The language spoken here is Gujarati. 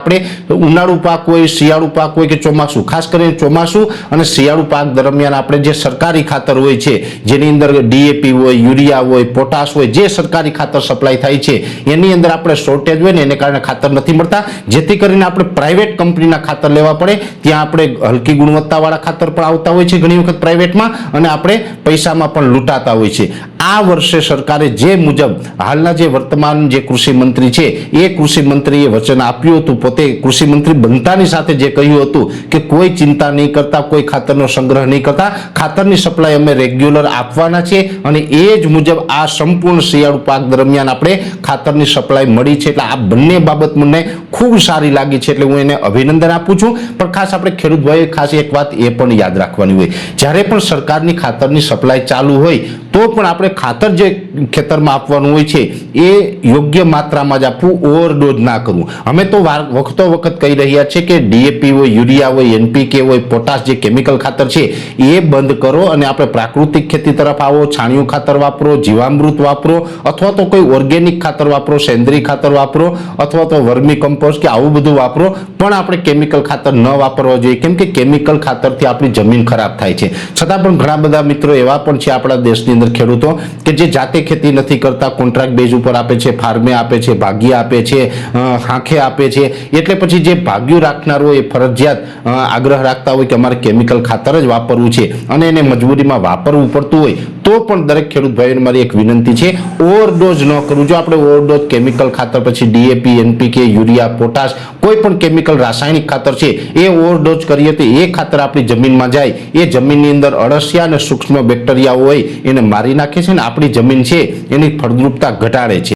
આપણે ઉનાળુ પાક હોય, શિયાળુ પાક હોય કે ચોમાસું, ખાસ કરીને ચોમાસું અને શિયાળુ પાક દરમિયાન આપણે જે સરકારી ખાતર હોય છે, જેની અંદર ડીએપી હોય, યુરિયા હોય, પોટાશ હોય, જે સરકારી ખાતર સપ્લાય થાય છે, એની અંદર આપણે શોર્ટેજ હોય ને એને કારણે ખાતર નથી મળતા, જેથી કરીને આપણે પ્રાઇવેટ કંપનીના ખાતર લેવા પડે. ત્યાં આપણે હલકી ગુણવત્તાવાળા ખાતર પણ આવતા હોય છે ઘણી વખત પ્રાઇવેટમાં, અને આપણે પૈસામાં પણ લૂંટાતા હોય છે. આ વર્ષે સરકારે જે મુજબ હાલના જે વર્તમાન જે કૃષિ મંત્રી છે, એ કૃષિ મંત્રીએ વચન આપ્યું હતું, પોતે કૃષિ મંત્રી બનતાની સાથે જે કહ્યું હતું કે કોઈ ચિંતા નહીં કરતા, કોઈ ખાતરનો સંગ્રહ નહીં કરતા, ખાતરની સપ્લાય અમે રેગ્યુલર આપવાના છે, અને એ જ મુજબ આ સંપૂર્ણ શિયાળુ પાક દરમિયાન આપણે ખાતરની સપ્લાય મળી છે. એટલે આ બંને બાબત મને ખૂબ સારી લાગી છે, એટલે હું એને અભિનંદન આપું છું. પણ ખાસ આપણે ખેડૂત ભાઈઓ ખાસ એક વાત એ પણ યાદ રાખવાની હોય, જ્યારે પણ સરકારની ખાતરની સપ્લાય ચાલુ હોય તો પણ આપણે ખાતર જે ખેતરમાં આપવાનું હોય છે એ યોગ્ય માત્રામાં જ આપવું, ઓવરડોઝ ના કરવું. અમે તો વખતો વખત કહી રહ્યા છે કે ડીએપી હોય, યુરિયા હોય, એનપીકે હોય, પોટાશ જે કેમિકલ ખાતર છે એ બંધ કરો અને આપણે પ્રાકૃતિક ખેતી તરફ આવો. છાણિયું ખાતર વાપરો, જીવામૃત વાપરો, અથવા તો કોઈ ઓર્ગેનિક ખાતર વાપરો, સેન્દ્રીય ખાતર વાપરો, અથવા તો વર્મી કમ્પોસ્ટ કે આવું બધું વાપરો. પણ આપણે કેમિકલ ખાતર ન વાપરવા જોઈએ, કેમ કે કેમિકલ ખાતરથી આપણી જમીન ખરાબ થાય છે. છતાં પણ ઘણા બધા મિત્રો એવા પણ છે આપણા દેશની અંદર ખેડૂતો કે જે જાતે ખેતી નથી કરતા, કોન્ટ્રાક્ટ બેઝ ઉપર આપે છે, ફાર્મે આપે છે, ભાગીએ આપે છે, હાંખે આપે છે. એટલે પછી જે ભાગ્યું રાખનાર હોય એ ફરજિયાત આગ્રહ રાખતા હોય કે અમારે કેમિકલ ખાતર જ વાપરવું છે, અને એને મજબૂરીમાં વાપરવું પડતું હોય તો પણ દરેક ખેડૂત ભાઈઓને મારી એક વિનંતી છે, ઓવરડોઝ ન કરવું. જો આપણે ઓવરડોઝ કેમિકલ ખાતર, પછી ડીએપી, એનપીકે, યુરિયા, પોટાશ, કોઈ પણ કેમિકલ રાસાયણિક ખાતર છે એ ઓવરડોઝ કરીએ તો એ ખાતર આપણી જમીનમાં જાય, એ જમીનની અંદર અળસિયા અને સૂક્ષ્મ બેક્ટેરિયા હોય એને મારી નાખે છે, ને આપણી જમીન છે એની ફળદ્રુપતા ઘટાડે છે.